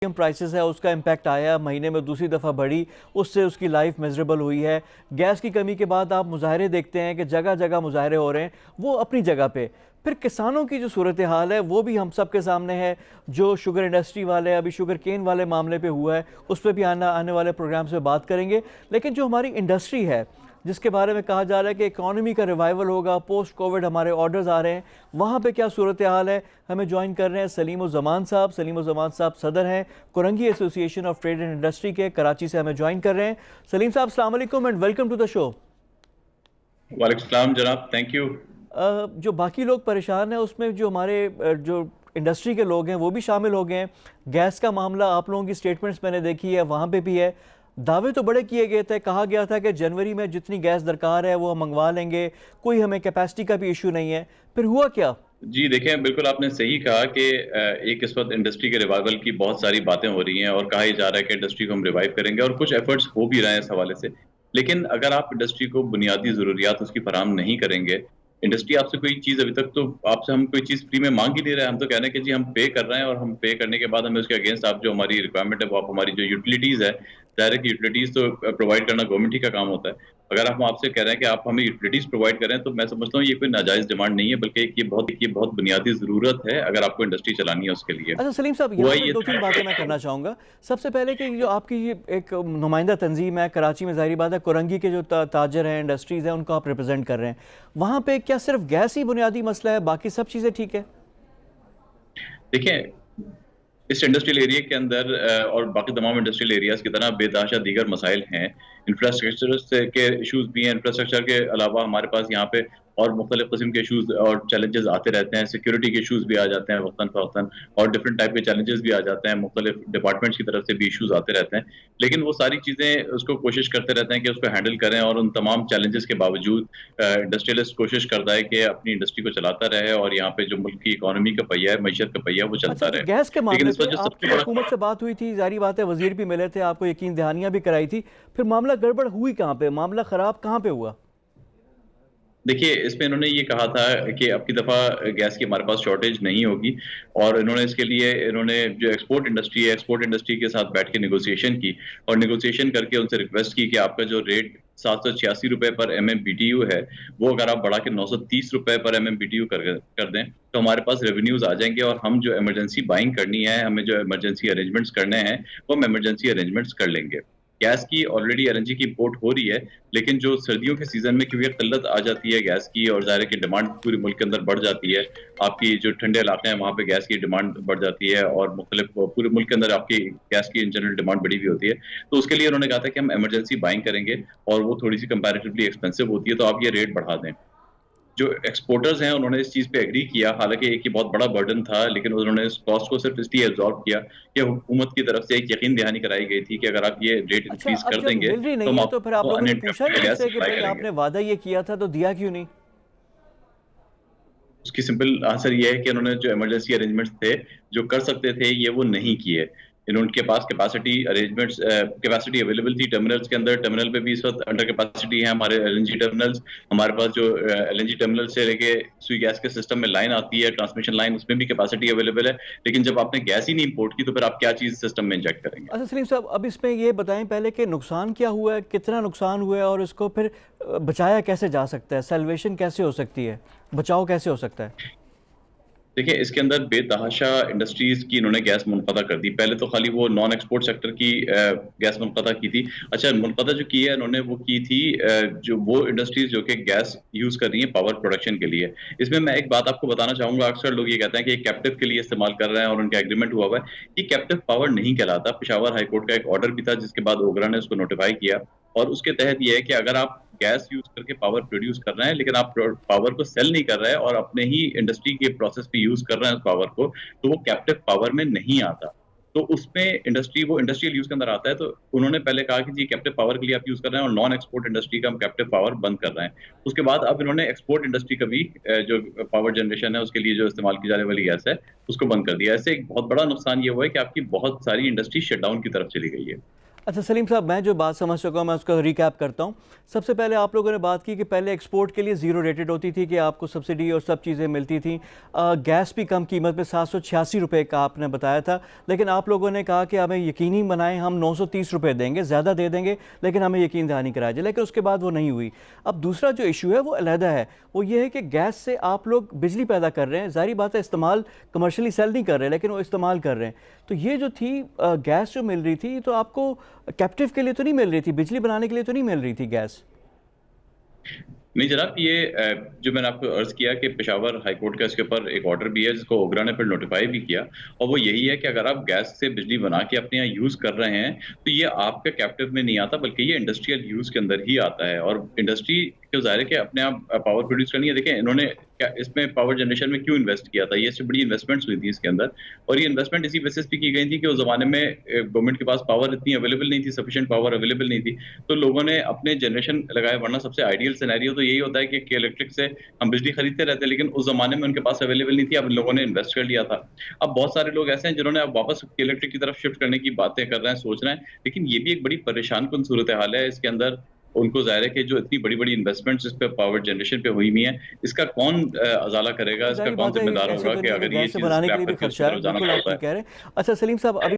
Prices है उसका impact आया, महीने में दूसरी दफ़ा बढ़ी, उससे उसकी लाइफ मिजरेबल हुई है। गैस की कमी के बाद आप मुजाहरे देखते हैं कि जगह जगह मुजाहरे हो रहे हैं, वो अपनी जगह पे। फिर किसानों की जो सूरत हाल है वो भी हम सब के सामने है। जो शुगर इंडस्ट्री वाले, अभी शुगर केन वाले मामले पे हुआ है, उस पर भी आने वाले प्रोग्राम्स में बात करेंगे। लेकिन जो हमारी इंडस्ट्री है, जिसके बारे में कहा जा रहा है कि इकॉनमी का रिवाइवल होगा, पोस्ट कोविड हमारे ऑर्डर्स आ रहे हैं, वहाँ पे क्या सूरत हाल है। हमें ज्वाइन कर रहे हैं सलीम-उज़-ज़मान साहब। सलीम-उज़-ज़मान साहब सदर हैं Korangi association of trade and industry के, कराची से हमें ज्वाइन कर रहे हैं। सलीम साहब, अस्सलाम वालेकुम and welcome to the show. वालेकुम सलाम जनाब, थैंक यू। जो बाकी लोग परेशान हैं उसमें जो हमारे जो इंडस्ट्री के लोग हैं वो भी शामिल हो गए हैं। गैस का मामला आप लोगों की स्टेटमेंट्स मैंने देखी है, वहाँ पे भी है। दावे तो बड़े किए गए थे, कहा गया था कि जनवरी में जितनी गैस दरकार है वो हम मंगवा लेंगे, कोई हमें कैपेसिटी का भी इशू नहीं है। फिर हुआ क्या? जी देखें, बिल्कुल आपने सही कहा कि एक इस वक्त इंडस्ट्री के रिवाइवल की बहुत सारी बातें हो रही हैं और कहा ही जा रहा है कि इंडस्ट्री को हम रिवाइव करेंगे और कुछ एफर्ट्स हो भी रहे हैं इस हवाले से। लेकिन अगर आप इंडस्ट्री को बुनियादी ज़रूरियात उसकी फराहम नहीं करेंगे, इंडस्ट्री आपसे कोई चीज़ अभी तक तो आपसे हम कोई चीज़ फ्री में मांग ही नहीं रहे हैं। हम तो कह रहे हैं कि जी हम पे कर रहे हैं और हम पे करने के बाद हमें उसके अगेंस्ट आप जो हमारी रिक्वायरमेंट है वो आप हमारी जो यूटिलिटीज़ है, डायरेक्ट यूटिलिटीज़ तो प्रोवाइड करना गवर्नमेंट ही का काम होता है। अगर हम आपसे कह रहे हैं कि आप हमें यूटिलिटीज प्रोवाइड करें तो मैं समझता हूँ ये कोई नाजायज डिमांड नहीं है, बल्कि ये बहुत बुनियादी जरूरत है अगर आपको इंडस्ट्री चलानी है उसके लिए। अच्छा सलीम साहब, हुआ यहाँ पे ये दो तीन बातें मैं करना चाहूँगा। सबसे पहले कि जो आपकी ये एक नुमाइंदा तंजीम है कराची में, ज़ाहिर बात है कुरंगी के जो ताजर हैं, इंडस्ट्रीज़ हैं, उनको आप रिप्रेजेंट कर रहे हैं। वहाँ पे क्या सिर्फ गैस ही बुनियादी मसला है, बाकी सब चीज़ें ठीक है? देखिए, इस इंडस्ट्रियल एरिया के अंदर और बाकी तमाम इंडस्ट्रियल एरियाज की तरह बेतहाशा दीगर मसाइल हैं। इंफ्रास्ट्रक्चर से के इशूज़ भी हैं। इंफ्रास्ट्रक्चर के अलावा हमारे पास यहाँ पे और मुख्तलिफ किस्म के इशूज़ और चैलेंजेस आते रहते हैं। सिक्योरिटी के इशूज़ भी आ जाते हैं वक्तन-फ़वक्तन और डिफरेंट टाइप के चैलेंजेस भी आ जाते हैं। मुख्तलिफ डिपार्टमेंट्स की तरफ से भी इशूज़ आते रहते हैं। लेकिन वो सारी चीज़ें उसको कोशिश करते रहते हैं कि उसको हैंडल करें और उन तमाम चैलेंजेस के बावजूद इंडस्ट्रियलिस्ट कोशिश करता है कि अपनी इंडस्ट्री को चलाता रहे और यहाँ पे जो मुल्क की इकॉनमी का पहिया है, मईशत का पहिया है, वो अच्छा, चलता तो रहे। गैस के लेकिन मामले इस पे वक्त जो आपकी सबसे हुकूमत बड़ा से बात हुई थी, ज़ाहिर बात है वज़ीर भी मिले थे, आपको यकीन दहानियाँ भी कराई थी। फिर मामला गड़बड़ हुई कहाँ पे? मामला ख़राब कहाँ पे हुआ? देखिए, इसमें इन्होंने ये कहा था कि अब की दफ़ा गैस की हमारे पास शॉर्टेज नहीं होगी और इन्होंने इसके लिए इन्होंने जो एक्सपोर्ट इंडस्ट्री है, एक्सपोर्ट इंडस्ट्री के साथ बैठ के नेगोशिएशन की और नेगोशिएशन करके उनसे रिक्वेस्ट की कि आपका जो रेट ₹786 पर एमएमबीटीयू है, वो अगर आप बढ़ा के ₹930 पर एमएमबीटीयू कर दें, तो हमारे पास रेवेन्यूज़ आ जाएँगे और हम जो इमरजेंसी बाइंग करनी है, हमें जो इमरजेंसी अरेंजमेंट्स करने हैं, वो हम इमरजेंसी अरेंजमेंट्स कर लेंगे। गैस की ऑलरेडी एलएनजी की इम्पोर्ट हो रही है, लेकिन जो सर्दियों के सीज़न में क्योंकि किल्लत आ जाती है गैस की और ज़ाहिर है कि डिमांड पूरे मुल्क के अंदर बढ़ जाती है। आपकी जो ठंडे इलाके हैं, वहाँ पे गैस की डिमांड बढ़ जाती है और मुख्तलिफ पूरे मुल्क के अंदर आपकी गैस की इन जनरल डिमांड बढ़ी हुई होती है। तो उसके लिए उन्होंने कहा था कि हम इमरजेंसी बाइंग करेंगे और वो थोड़ी-सी कंपैरेटिवली एक्सपेंसिव होती है, तो आप ये रेट बढ़ा दें। जो एक्सपोर्टर्स हैं उन्होंने इस चीज़ पे एग्री किया, हालाँकि एक ये बहुत बड़ा बर्डन था, लेकिन उन्होंने इस कॉस्ट को सिर्फ़ इसलिए एब्ज़ॉर्ब किया कि हुकूमत की तरफ से एक यकीन दहानी कराई गई थी कि अगर आप ये रेट अच्छा, इंक्रीज़ अब कर जब देंगे, मिल रही तो नहीं हम है तो फिर आप आपको लोगों ने पूछा नहीं अनइंटरप्टेड गैस उनसे कि सप्लाई भाई करेंगे। आपने वादा ये किया था तो दिया क्यों नहीं? उसकी सिंपल आंसर ये है कि उन्होंने जो इमरजेंसी अरेंजमेंट्स थे, जो कर सकते थे, ये वो नहीं किए। उनके पास कैपेसिटी अरेंजमेंट्स कैपेसिटी अवेलेबल थी टर्मिनल्स के अंदर, टर्मिनल पे भी इस वक़्त अंडर कैपेसिटी है हमारे एलएनजी टर्मिनल्स। हमारे पास जो एलएनजी टर्मिनल से लेके सुई गैस के सिस्टम में लाइन आती है, ट्रांसमिशन लाइन, उसमें भी कैपेसिटी अवेलेबल है। लेकिन जब आपने गैस ही नहीं इम्पोर्ट की, तो फिर आप क्या चीज़ सिस्टम में इंजेक्ट करेंगे? अच्छा सलीम साहब, अब इसमें ये बताएं पहले कि नुकसान क्या हुआ है, कितना नुकसान हुआ है और इसको फिर बचाया कैसे जा सकता है, सेल्वेशन कैसे हो सकती है, बचाव कैसे हो सकता है? देखिए, इसके अंदर बेतहाशा इंडस्ट्रीज़ की इन्होंने गैस मुनक़ता कर दी। पहले तो खाली वो नॉन एक्सपोर्ट सेक्टर की गैस मुनक़ता की थी। अच्छा, मुनक़ता जो की है इन्होंने वो की थी जो वो इंडस्ट्रीज़ जो कि गैस यूज़ कर रही हैं पावर प्रोडक्शन के लिए। इसमें मैं एक बात आपको बताना चाहूँगा, अक्सर लोग ये कहते हैं कि ये कैप्टिव के लिए इस्तेमाल कर रहे हैं और उनका एग्रीमेंट हुआ हुआ है। ये कैप्टिव पावर नहीं कहलाता। पेशावर हाई कोर्ट का एक ऑर्डर भी था जिसके बाद ओगरा ने उसको नोटिफ़ाई किया और उसके तहत ये है कि अगर आप गैस यूज़ करके पावर प्रोड्यूस कर रहे हैं, लेकिन आप पावर को सेल नहीं कर रहे हैं और अपने ही इंडस्ट्री के प्रोसेस पे यूज़ कर रहे हैं उस पावर को, तो वो कैप्टिव पावर में नहीं आता। तो उसमें इंडस्ट्री वो इंडस्ट्रियल यूज़ के अंदर आता है, तो उन्होंने पहले कहा कि जी कैप्टिव पावर के लिए आप यूज़ कर रहे हैं और नॉन एक्सपोर्ट इंडस्ट्री का हम कैप्टिव पावर बंद कर रहे हैं। उसके बाद अब इन्होंने एक्सपोर्ट इंडस्ट्री का भी जो पावर जनरेशन है उसके लिए जो इस्तेमाल की जाने वाली गैस है, उसको बंद कर दिया है। इससे एक बहुत बड़ा नुकसान ये हुआ है कि आपकी बहुत सारी इंडस्ट्री शटडाउन की तरफ चली गई है। अच्छा सलीम साहब, मैं जो बात समझ चुका हूँ मैं उसका रिकैप करता हूँ। सबसे पहले आप लोगों ने बात की कि पहले एक्सपोर्ट के लिए ज़ीरो रेटेड होती थी कि आपको सब्सिडी और सब चीज़ें मिलती थी। गैस भी कम कीमत में 786 रुपये का आपने बताया था, लेकिन आप लोगों ने कहा कि हमें यकीनी बनाएं, हम 930 रुपये देंगे, ज़्यादा दे देंगे लेकिन हमें यकीन दहानी कराया जाए, लेकिन उसके बाद वो नहीं हुई। अब दूसरा जो इशू है वो अलहदा है, वो ये है कि गैस से आप लोग बिजली पैदा कर रहे हैं, ज़ाहिर बात है इस्तेमाल कमर्शियली सेल नहीं कर रहे लेकिन वो इस्तेमाल कर रहे हैं। तो ये जो थी गैस जो मिल रही थी तो आपको कैप्टिव के लिए तो नहीं मिल रही थी, बिजली बनाने के लिए तो नहीं मिल रही थी गैस? नहीं जनाब, ये जो मैंने आपको अर्ज किया कि पेशावर हाई कोर्ट का इसके ऊपर एक ऑर्डर भी है जिसको ओगरा ने फिर नोटिफाई भी किया, और वो यही है कि अगर आप गैस से बिजली बना के अपने यहाँ यूज कर रहे हैं तो ये आपके कैप्टिव में नहीं आता, बल्कि ये इंडस्ट्रियल यूज के अंदर ही आता है। और इंडस्ट्री को जाहिर है कि अपने आप पावर प्रोड्यूस करनी है। देखें इन्होंने इसमें पावर जनरेशन में क्यों इन्वेस्ट किया था, ये इससे बड़ी इन्वेस्टमेंट्स हुई थी इसके अंदर, और ये इन्वेस्टमेंट इसी बेसिस पे की गई थी कि उस जमाने में गवर्नमेंट के पास पावर इतनी अवेलेबल नहीं थी, सफिशिएंट पावर अवेलेबल नहीं थी, तो लोगों ने अपने जनरेशन लगाए। वरना सबसे आइडियल सिनेरियो तो यही होता है कि इलेक्ट्रिक से हम बिजली खरीदते रहते हैं, लेकिन उस जमाने में उनके पास अवेलेबल नहीं थी, अब इन लोगों ने इन्वेस्ट कर लिया था। अब बहुत सारे लोग ऐसे हैं जिन्होंने अब वापस इलेक्ट्रिक की तरफ शिफ्ट करने की बातें कर रहे हैं, सोच रहे हैं, लेकिन ये भी एक बड़ी परेशान कुन सूरत हाल है। इसके अंदर उनको जाहिर है कि जो इतनी बड़ी बड़ी इन्वेस्टमेंट्स इस पे पावर जनरेशन पे हुई हुई है, इसका कौन अजाला करेगा, इसका ज़ाहिर कौन बात है, जिम्मेदार ऐसे होगा तो कि नहीं है, अगर ये गैस से चीज बनाने के स्क्रैप लिए भी करके उसकी खर्चा है, तरफ जाना बिल्कुल आप पड़ता ठीक है। कह रहे हैं। अच्छा सलीम साहब, अभी